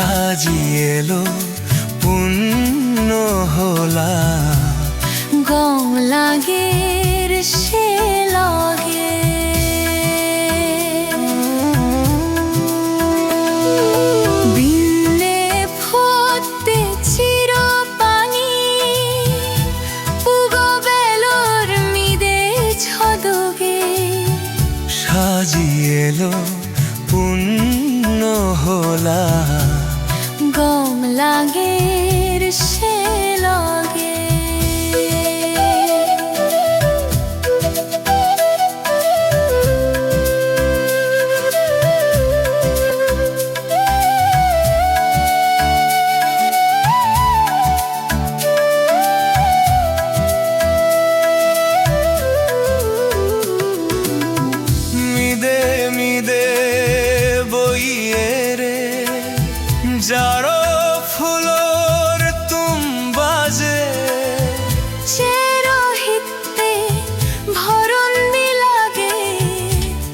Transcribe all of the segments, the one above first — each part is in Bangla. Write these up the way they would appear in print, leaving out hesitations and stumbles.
সাজিয়েলো পূর্ণ হলা গম লাগের সে লাগে বিলে ফতে চির পানি পুগো বেলর মিদে ছদগে সাজিয়েলো পূর্ণ হলা গম লাগের সে লাগে মিদে মিদে বইয়ে রে যারো ফুলর তুম বাজে চেরোহিতে ভরণ লাগে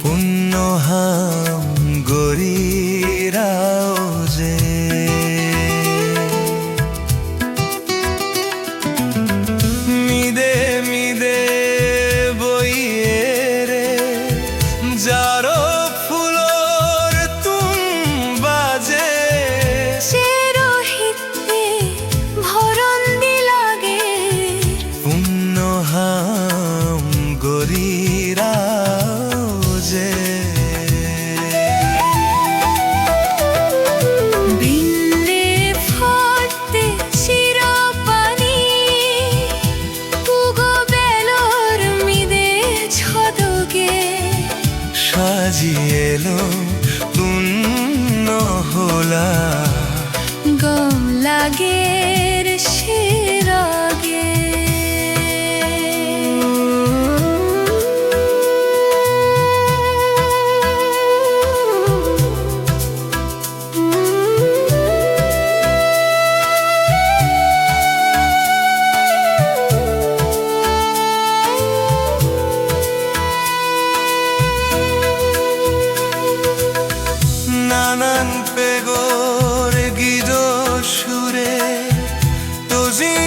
পুণ্য হাম গরিরাও যে মিদে মিদে বইয়ে রে যারো ফুলর তুম বাজে চেরোহিতে ভরণ লাগে পুণ্য হাম গরিরাও যে বিলে ফতে চির পানি পুগো বেলর মিদে ছদগে সাজিয়েলো পূর্ণ হলা গম লাগের সে লাগে নানান পেগোর গিরো সুরে তুজি